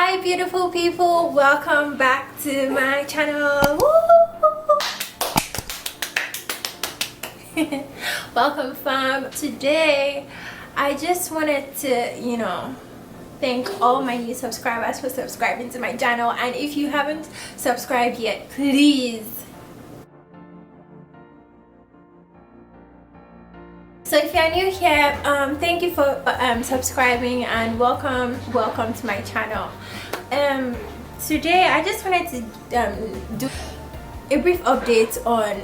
Hi beautiful people, welcome back to my channel. Welcome fam. Today I just wanted to thank all my new subscribers for subscribing to my channel, and if you haven't subscribed yet, please. So if you're new here, thank you for subscribing and welcome to my channel. Today I just wanted to do a brief update on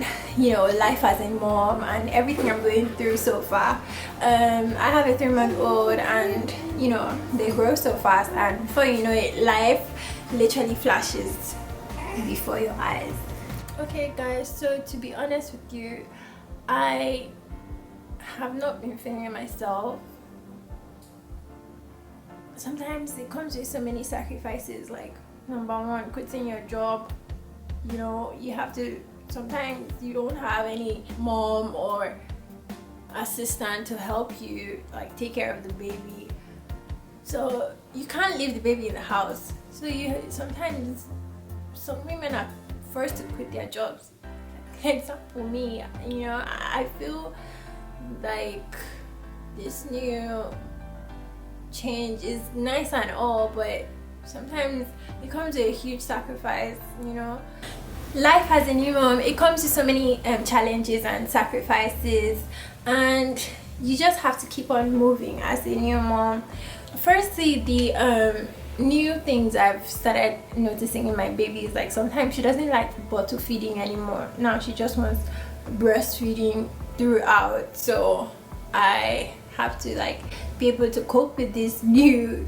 life as a mom and everything I'm going through so far. I have a 3-month-old, and they grow so fast, and before you know it, life literally flashes before your eyes. Okay guys, so to be honest with you, I have not been feeling myself. Sometimes it comes with so many sacrifices, like number one, quitting your job. You have to, sometimes you don't have any mom or assistant to help you like take care of the baby, so you can't leave the baby in the house. So sometimes some women are forced to quit their jobs. Example me, I feel like this new change is nice and all, but sometimes it comes with a huge sacrifice. Life as a new mom, it comes with so many challenges and sacrifices, and you just have to keep on moving as a new mom. Firstly, the new things I've started noticing in my baby is like sometimes she doesn't like bottle feeding anymore. Now she just wants breastfeeding throughout, so I have to be able to cope with this new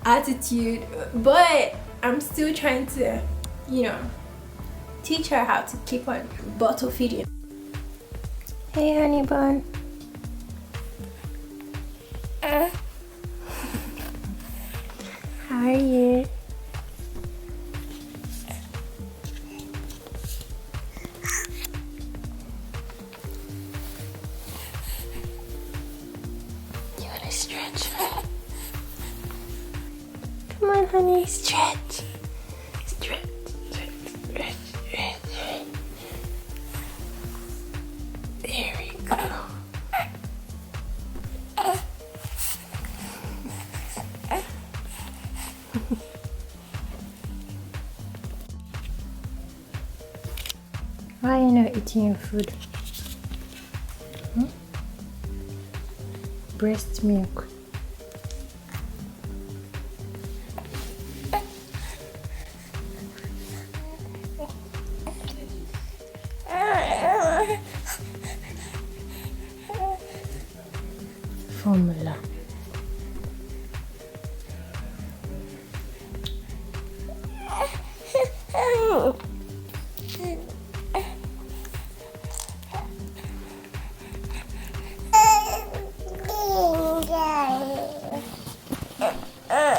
attitude, but I'm still trying to teach her how to keep on bottle feeding. Hey honey bun. How are you? Stretch. Come on, honey, stretch. Stretch. There we go. Why are you not eating your food? Breast milk. Formula.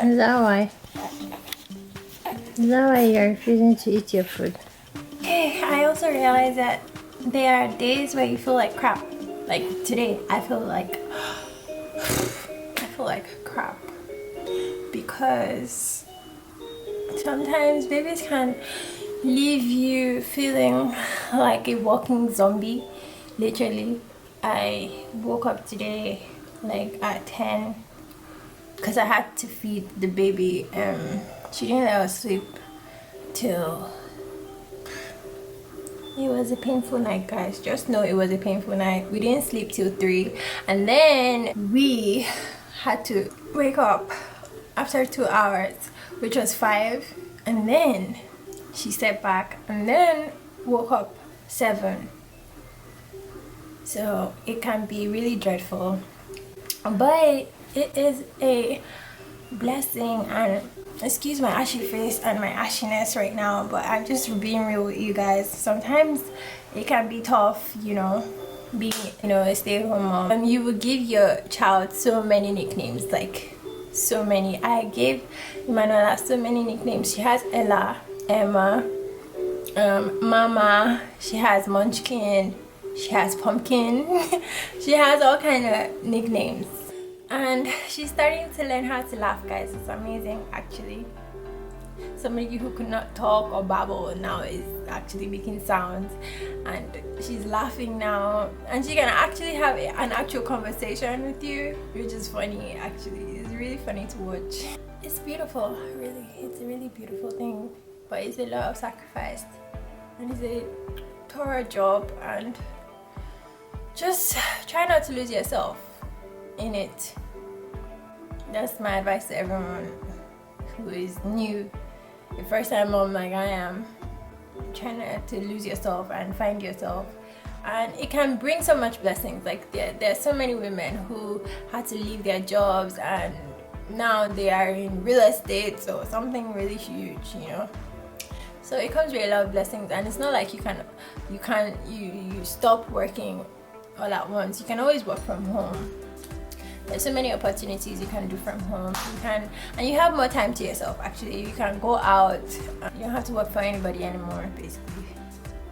Is that why? Is that why you're refusing to eat your food? Okay, I also realized that there are days where you feel like crap. Like today, I feel like crap because sometimes babies can leave you feeling like a walking zombie. Literally, I woke up today at 10 because I had to feed the baby. She didn't let us sleep till it was a painful night, guys. Just know it was a painful night. We didn't sleep till 3, and then we had to wake up after 2 hours, which was 5, and then she stepped back and then woke up 7. So it can be really dreadful, but it is a blessing. And excuse my ashy face and my ashiness right now, but I'm just being real with you guys. Sometimes it can be tough, being a stay-at-home mom, and you will give your child so many nicknames, so many. I gave Emanuela so many nicknames. She has Ella, Emma, Mama, she has Munchkin, she has Pumpkin. She has all kind of nicknames, and she's starting to learn how to laugh, guys. It's amazing, actually. somebody who could not talk or babble now is actually making sounds, and she's laughing now, and she can actually have an actual conversation with you, which is funny. Actually, it's really funny to watch. It's beautiful, really. It's a really beautiful thing, but it's a lot of sacrifice, and it's a thorough job, and just try not to lose yourself in it. That's my advice to everyone who is new, a first-time mom like I am. Try not to lose yourself and find yourself, and it can bring so much blessings. Like there are so many women who had to leave their jobs and now they are in real estate or something really huge, you know. So it comes with a lot of blessings, and it's not like you stop working all at once. You can always work from home. There's so many opportunities you can do from home. And you have more time to yourself. Actually, you can go out. You don't have to work for anybody anymore, basically.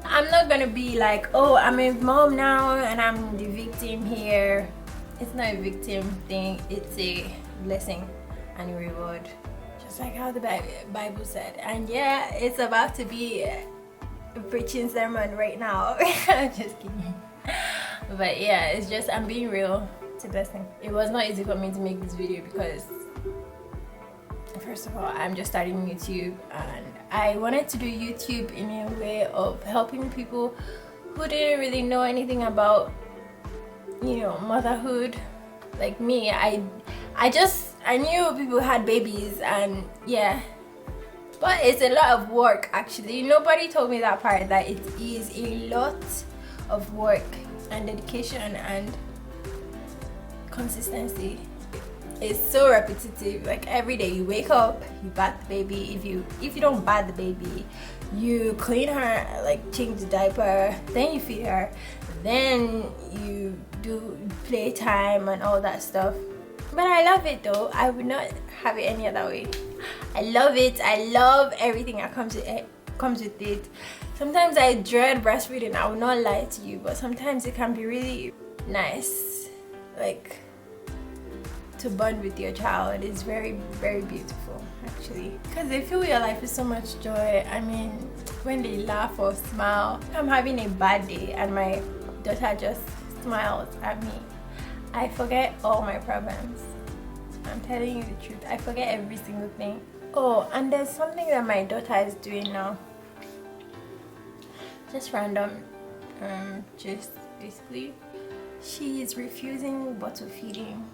I'm not gonna be like, oh, I'm a mom now and I'm the victim here. It's not a victim thing. It's a blessing and a reward, just like how the Bible said. And yeah, it's about to be a preaching sermon right now. I'm just kidding. But yeah, it's just, I'm being real. It's a blessing. It was not easy for me to make this video because, first of all, I'm just starting YouTube, and I wanted to do YouTube in a way of helping people who didn't really know anything about, you know, motherhood. Like me, I knew people had babies, and yeah, but it's a lot of work. Actually, nobody told me that part, that it is a lot of work and dedication and consistency. It's so repetitive. Like every day you wake up, you bath the baby. If you don't bath the baby, you clean her, like change the diaper, then you feed her, then you do playtime and all that stuff. But I love it though. I would not have it any other way. I love it. I love everything that comes with it. Sometimes I dread breastfeeding, I will not lie to you, but sometimes it can be really nice, like to bond with your child. Is very, very beautiful actually, because they fill your life with so much joy. I mean, when they laugh or smile. I'm having a bad day and my daughter just smiles at me, I forget all my problems. I'm telling you the truth, I forget every single thing. Oh, and there's something that my daughter is doing now, just random, just basically she is refusing bottle feeding.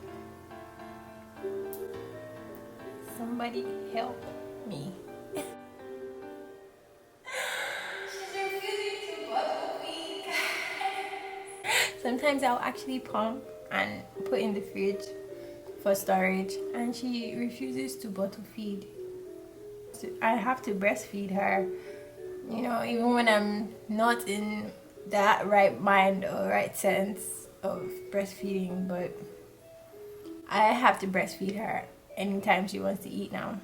Somebody help me. She's refusing to bottle feed. Sometimes I'll actually pump and put in the fridge for storage, and she refuses to bottle feed. So I have to breastfeed her, you know, even when I'm not in that right mind or right sense of breastfeeding, but I have to breastfeed her anytime she wants to eat now.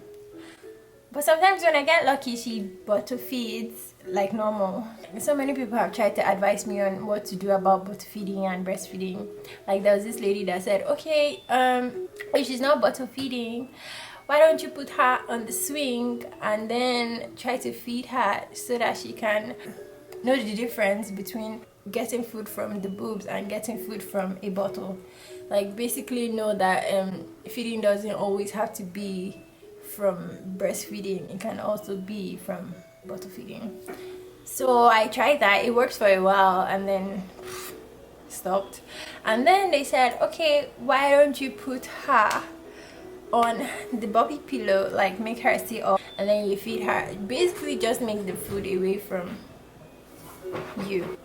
But sometimes when I get lucky, she bottle feeds like normal. So many people have tried to advise me on what to do about bottle feeding and breastfeeding. Like there was this lady that said, okay, if she's not bottle feeding, why don't you put her on the swing and then try to feed her so that she can know the difference between getting food from the boobs and getting food from a bottle. Like basically know that feeding doesn't always have to be from breastfeeding, it can also be from bottle feeding. So I tried that, it worked for a while and then stopped. And then they said, okay, why don't you put her on the bobby pillow, like make her sit up and then you feed her. Basically just make the food away from you.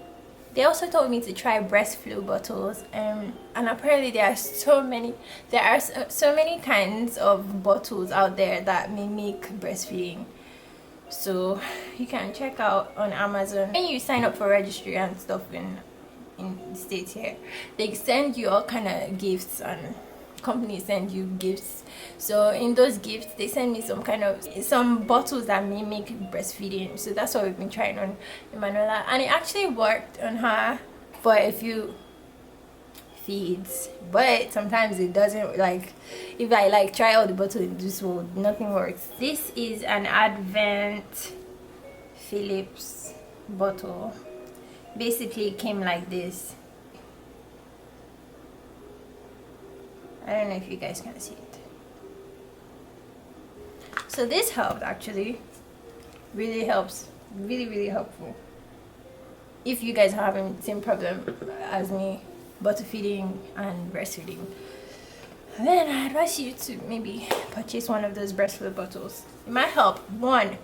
They also told me to try breast flow bottles, and apparently there are so many kinds of bottles out there that may make breastfeeding. So you can check out on Amazon. When you sign up for registry and stuff in the States here, they send you all kind of gifts, and companies send you gifts. So in those gifts they send me some bottles that may make breastfeeding. So that's what we've been trying on Emanuela, and it actually worked on her for a few feeds, but sometimes it doesn't. Like if I like try out the bottle in this world, nothing works. This is an Advent Philips bottle. Basically it came like this. I don't know if you guys can see it. So this helped actually. Really helps. Really helpful. If you guys are having the same problem as me, bottle feeding and breastfeeding, then I advise you to maybe purchase one of those breastfeed bottles. It might help. One,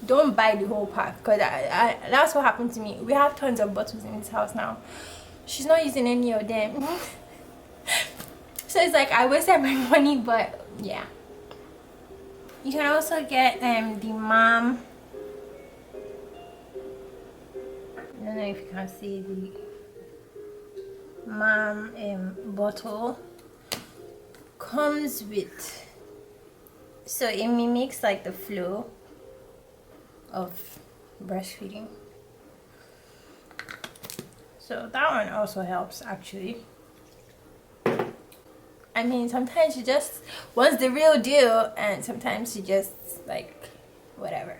don't buy the whole pack, because that's what happened to me. We have tons of bottles in this house now. She's not using any of them. So it's like I wasted my money, but yeah. You can also get the mom. I don't know if you can see the mom bottle. Comes with, so it mimics like the flow of breastfeeding. So that one also helps actually. I mean, sometimes she just wants the real deal, and sometimes she just like whatever.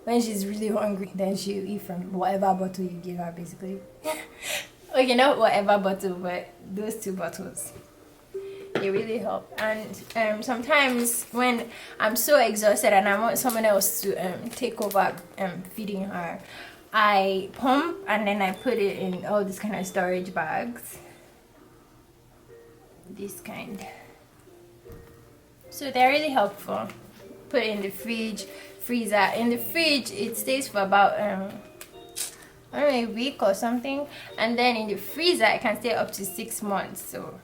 When she's really hungry, then she'll eat from whatever bottle you give her, basically. Okay, not whatever bottle, but those two bottles. They really help. And sometimes when I'm so exhausted and I want someone else to take over feeding her, I pump and then I put it in all these kind of storage bags. This kind. So they're really helpful. Put it in the fridge, freezer. In the fridge it stays for about I don't know, a week or something, and then in the freezer it can stay up to 6 months. So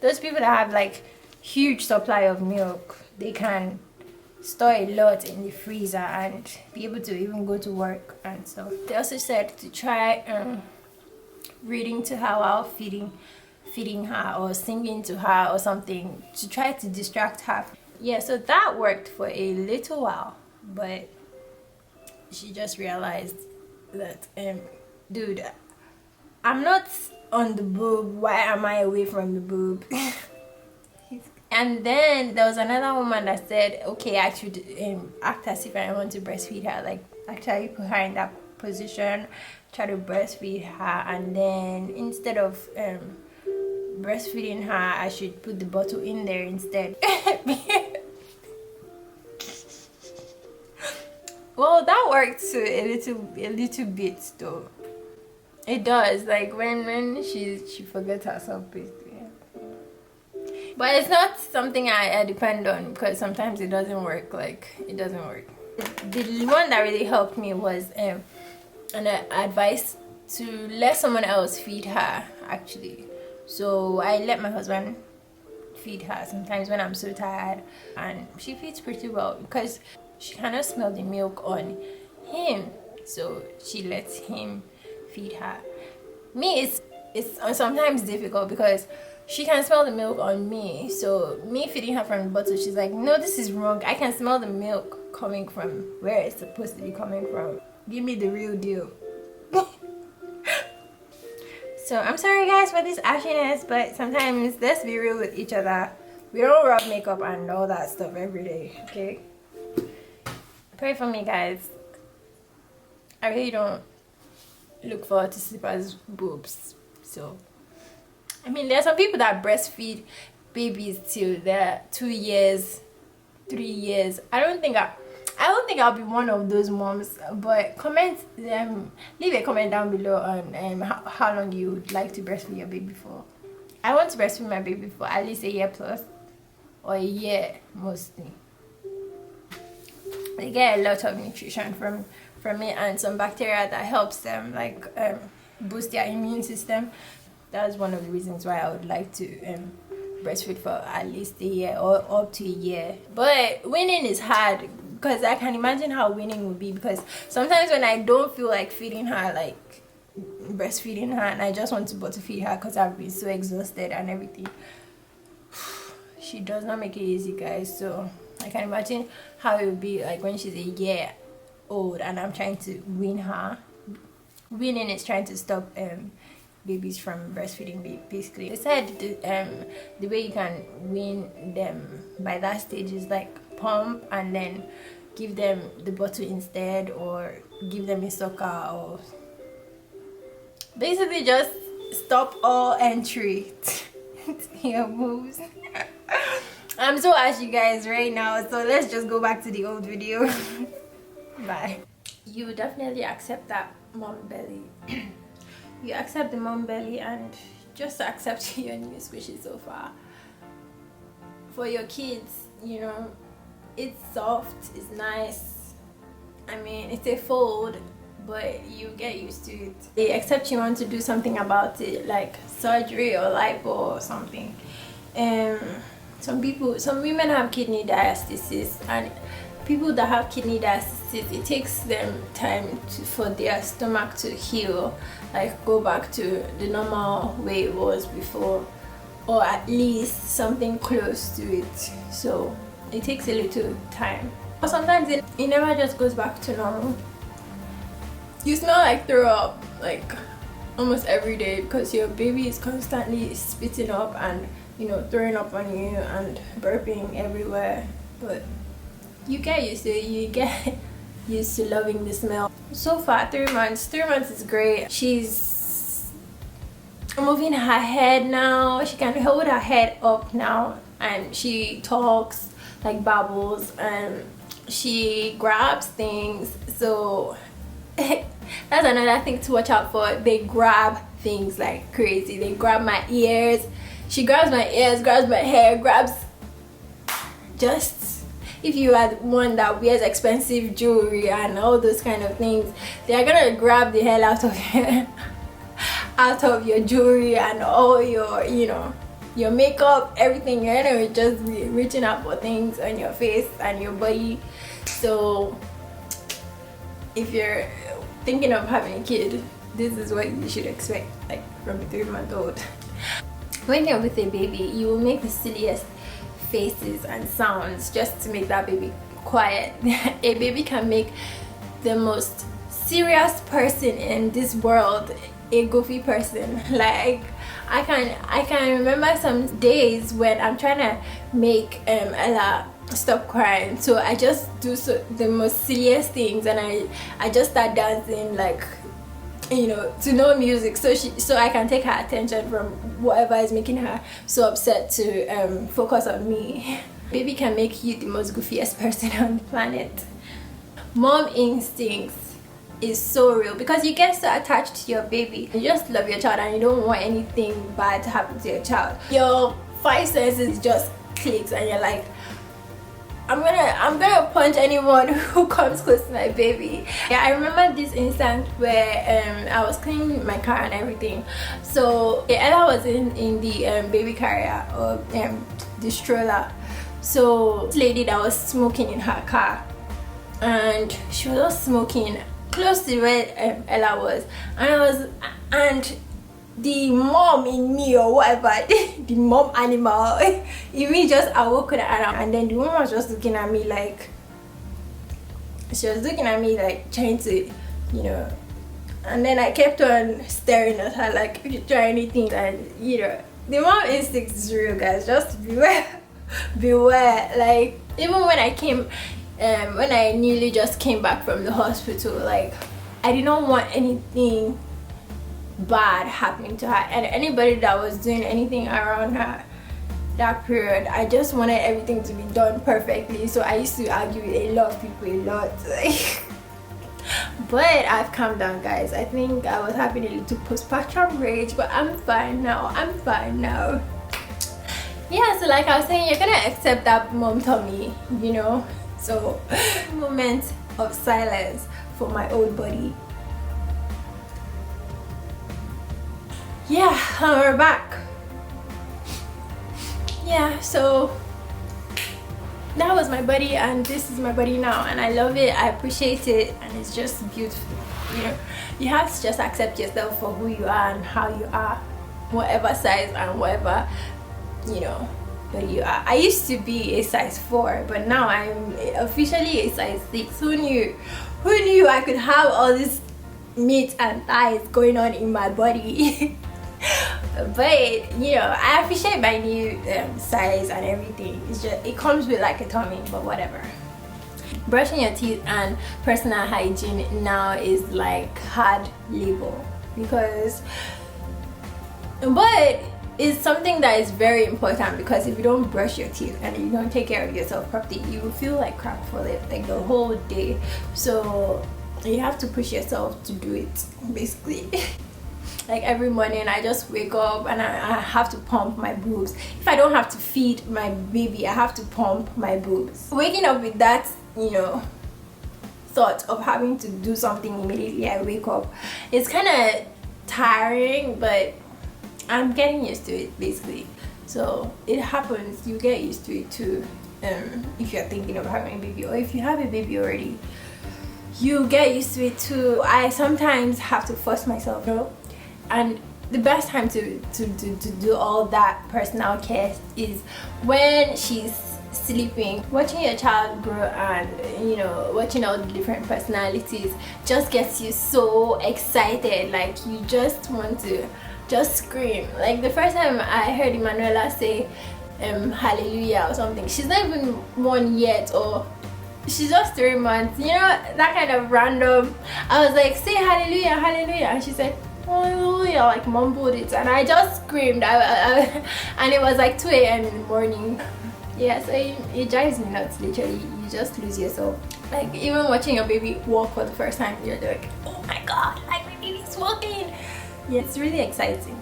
those people that have like huge supply of milk, they can store a lot in the freezer and be able to even go to work and stuff. They also said to try reading to her while feeding her, or singing to her or something, to try to distract her. Yeah, so that worked for a little while, but she just realized that dude, I'm not on the boob, why am I away from the boob? And then there was another woman that said, okay, I should act as if I want to breastfeed her, like actually put her in that position, try to breastfeed her, and then instead of breastfeeding her, I should put the bottle in there instead. Well, that worked too, a little bit though. It does, like when she forgets herself basically. But it's not something I depend on, because sometimes it doesn't work. Like it doesn't work. The one that really helped me was an advice to let someone else feed her actually. So I let my husband feed her sometimes when I'm so tired, and she feeds pretty well because she cannot smell the milk on him, so she lets him feed her. Me, it's sometimes difficult because she can smell the milk on me, so me feeding her from the bottle, she's like, no, this is wrong, I can smell the milk coming from where it's supposed to be coming from, give me the real deal. So I'm sorry guys for this ashiness, but sometimes let's be real with each other. We don't rub makeup and all that stuff every day, okay? Pray for me guys. I really don't look forward to Slipper's boobs. So I mean, there are some people that breastfeed babies till they're 2 years, 3 years. I don't think I'll be one of those moms, but leave a comment down below on how long you would like to breastfeed your baby for. I want to breastfeed my baby for at least a year plus, or a year mostly. They get a lot of nutrition from it, and some bacteria that helps them like boost their immune system. That's one of the reasons why I would like to breastfeed for at least a year or up to a year. But weaning is hard, because I can imagine how weaning would be, because sometimes when I don't feel like feeding her, like breastfeeding her, and I just want to bottle feed her because I've been so exhausted and everything, she does not make it easy guys. So I can imagine how it would be like when she's a year old and I'm trying to wean her. Weaning is trying to stop babies from breastfeeding, basically. They said the way you can wean them by that stage is like pump and then give them the bottle instead, or give them a sucker, or basically just stop all entry to your moves. I'm so ashy guys right now, so let's just go back to the old video. Bye. You definitely accept that mom belly. You accept the mom belly and just accept your new squishy so far. For your kids, you know, it's soft, it's nice. I mean, it's a fold, but you get used to it. Except you want to do something about it, like surgery or lipo or something. Some women have kidney diastasis, and people that have kidney diastasis, it takes them time for their stomach to heal, like go back to the normal way it was before, or at least something close to it. So it takes a little time. But sometimes it never just goes back to normal. You smell like throw up like almost every day because your baby is constantly spitting up and, you know, throwing up on you and burping everywhere. But you get used to it. You get used to loving the smell. So far, 3 months. 3 months is great. She's moving her head now. She can hold her head up now, and she talks like babbles, and she grabs things. So that's another thing to watch out for. They grab things like crazy. They grab my ears. She grabs my ears, grabs my hair, grabs just, if you are one that wears expensive jewelry and all those kind of things, they are gonna grab the hell out of you, out of your jewelry and all your, you know, your makeup, everything. You're gonna just be reaching out for things on your face and your body. So if you're thinking of having a kid, this is what you should expect, like from a 3-month-old. When you're with a baby, you will make the silliest faces and sounds just to make that baby quiet. A baby can make the most serious person in this world a goofy person. Like I can remember some days when I'm trying to make Ella stop crying, so I just do the most silliest things, and I just start dancing, like, you know, to no music, so I can take her attention from whatever is making her so upset to focus on me. Baby can make you the most goofiest person on the planet. Mom instincts is so real because you get so attached to your baby. You just love your child and you don't want anything bad to happen to your child. Your 5 senses just clicks and you're like, I'm gonna punch anyone who comes close to my baby. Yeah, I remember this instance where I was cleaning my car and everything. So Ella was in the baby carrier, or the stroller. So this lady that was smoking in her car, and she was just smoking close to where Ella was, and the mom in me, or whatever, the mom animal, even just awoke the animal, and then the woman was just looking at me like, she was looking at me like trying to, you know, and then I kept on staring at her like, if you try anything, and you know, the mom instinct is real, guys. Just beware. Beware. Like, even when I came, when I nearly just came back from the hospital, like, I did not want anything bad happening to her, and anybody that was doing anything around her that period. I just wanted everything to be done perfectly, so I used to argue with a lot of people, a lot. But I've calmed down, guys. I think I was having a little postpartum rage, but I'm fine now. I'm fine now. Yeah, so like I was saying, you're gonna accept that mom tummy, you know. So moment of silence for my old body. Yeah, we're back. Yeah, so that was my body, and this is my body now, and I love it. I appreciate it, and it's just beautiful. You know, you have to just accept yourself for who you are and how you are, whatever size and whatever, you know, where you are. I used to be a size 4, but now I'm officially a size 6. Who knew? Who knew I could have all this meat and thighs going on in my body? But you know, I appreciate my new size and everything. It's just, it comes with like a tummy, but whatever. Brushing your teeth and personal hygiene now is like hard labor, because but it's something that is very important, because if you don't brush your teeth and you don't take care of yourself properly, you will feel like crap for like the whole day. So you have to push yourself to do it, basically. Like every morning I just wake up and I have to pump my boobs. If I don't have to feed my baby, I have to pump my boobs. Waking up with that, you know, thought of having to do something immediately I wake up, it's kind of tiring, but I'm getting used to it, basically. So it happens, you get used to it too. If you're thinking of having a baby, or if you have a baby already, you get used to it too. I sometimes have to force myself, you know. And the best time to do all that personal care is when she's sleeping. Watching your child grow and, you know, watching all the different personalities just gets you so excited. Like you just want to just scream. Like the first time I heard Emanuela say hallelujah or something, she's not even 1 yet, or she's just 3 months, you know, that kind of random. I was like, say hallelujah, hallelujah, and she said hallelujah, like mumbled it, and I just screamed. And it was like 2 a.m. in the morning. Yeah, so it drives me nuts, literally. You just lose yourself. Like even watching your baby walk for the first time, you're like, oh my god, like my baby's walking. Yeah, it's really exciting.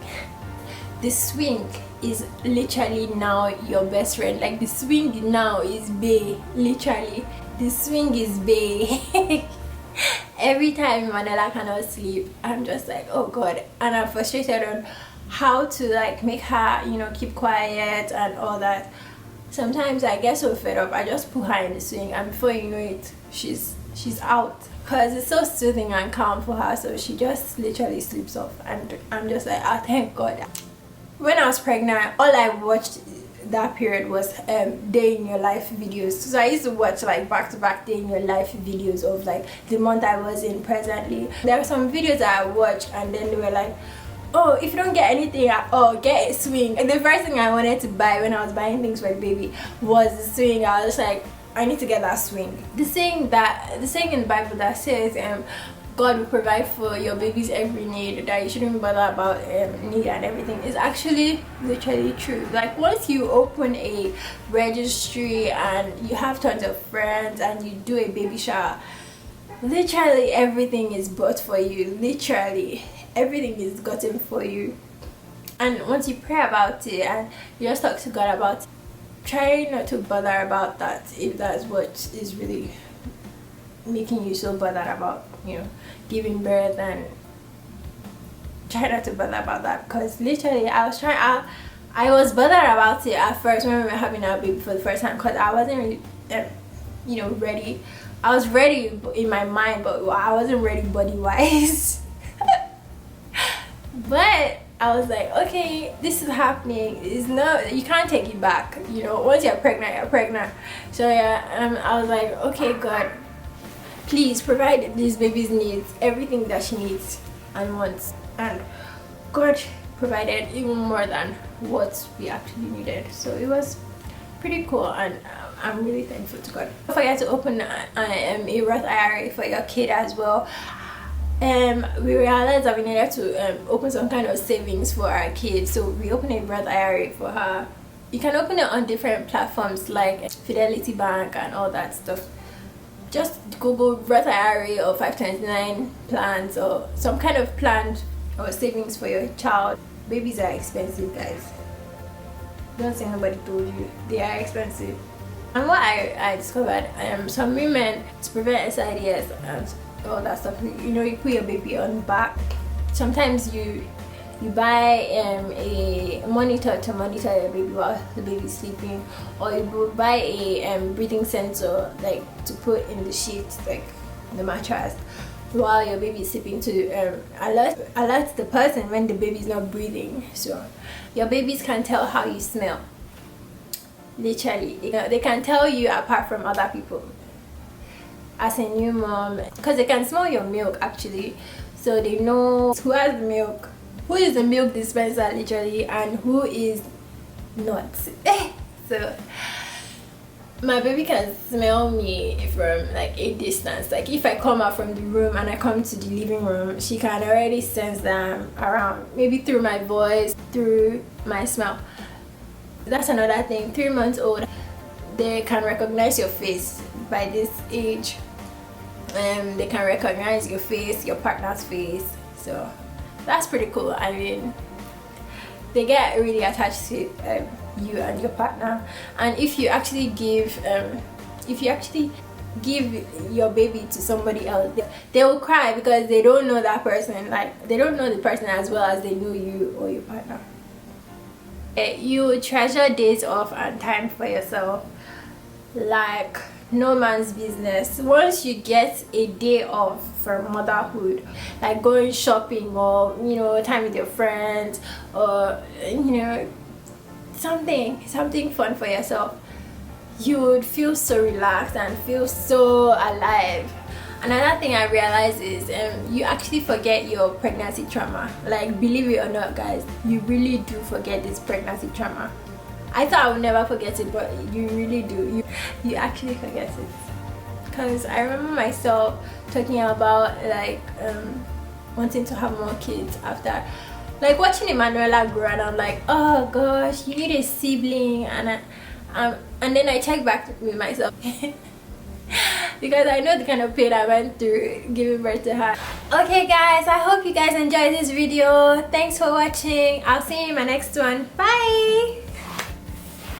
The swing is literally now your best friend. Like the swing now is bae, literally. The swing is bae. Every time Manela cannot sleep, I'm just like, oh god, and I'm frustrated on how to like make her, you know, keep quiet and all that. Sometimes I get so fed up, I just put her in the swing, and before you know it, she's out, because it's so soothing and calm for her. So she just literally sleeps off, and I'm just like, oh thank god. When I was pregnant, all I watched that period was day in your life videos. So I used to watch like back-to-back day in your life videos of like the month I was in presently. There were some videos that I watched, and then they were like, oh, if you don't get anything at all, get a swing. And the first thing I wanted to buy when I was buying things for the baby was the swing. I was just like, I need to get that swing. The saying in the Bible that says God will provide for your baby's every need, that you shouldn't bother about need and everything, is actually literally true. Like once you open a registry and you have tons of friends and you do a baby shower, literally everything is bought for you. Literally everything is gotten for you. And once you pray about it and you just talk to God about it, try not to bother about that, if that's what is really making you so bothered about, you know, giving birth. And try not to bother about that, because literally I was bothered about it at first when we were having our baby for the first time, because I wasn't really you know, ready. I was ready in my mind, but I wasn't ready body wise. But I was like, okay, this is happening. It's not, you can't take it back, you know. Once you're pregnant, you're pregnant. So yeah, I was like, okay God, please provide this baby's needs, everything that she needs and wants. And God provided even more than what we actually needed. So it was pretty cool, and I'm really thankful to God. Don't forget to open a Roth IRA for your kid as well. We realized that we needed to open some kind of savings for our kids, so we opened a Roth IRA for her. You can open it on different platforms like Fidelity Bank and all that stuff. Just Google Roth IRA or 529 plans or some kind of plan or savings for your child. Babies are expensive, guys. Don't say nobody told you. They are expensive. And what I discovered, some women, to prevent SIDS and all that stuff, you know, you put your baby on the back. Sometimes you buy a monitor to monitor your baby while the baby is sleeping, or you buy a breathing sensor, like to put in the sheet, like the mattress, while your baby is sleeping, to alert the person when the baby is not breathing. So your babies can tell how you smell. Literally, they can tell you apart from other people as a new mom, because they can smell your milk actually, so they know who has the milk who is the milk dispenser literally and who is not. So my baby can smell me from like a distance. Like if I come out from the room and I come to the living room, she can already sense that I'm around, maybe through my voice, through my smell. That's another thing. 3 months old, they can recognize your face by this age. They can recognize your face, your partner's face, so that's pretty cool. I mean, they get really attached to you and your partner. And if you actually give your baby to somebody else, they will cry because they don't know that person. Like they don't know the person as well as they know you or your partner. You treasure days off and time for yourself like no man's business. Once you get a day off from motherhood, like going shopping or time with your friends, or something fun for yourself, you would feel so relaxed and feel so alive. Another thing I realized is you actually forget your pregnancy trauma. Like, believe it or not, guys, you really do forget this pregnancy trauma. I thought I would never forget it, but you really do. You actually forget it. Because I remember myself talking about like wanting to have more kids after, like, watching Emanuela grow, and I'm like, oh gosh, you need a sibling. And then I check back with myself because I know the kind of pain I went through giving birth to her. Okay guys, I hope you guys enjoyed this video. Thanks for watching. I'll see you in my next one. Bye.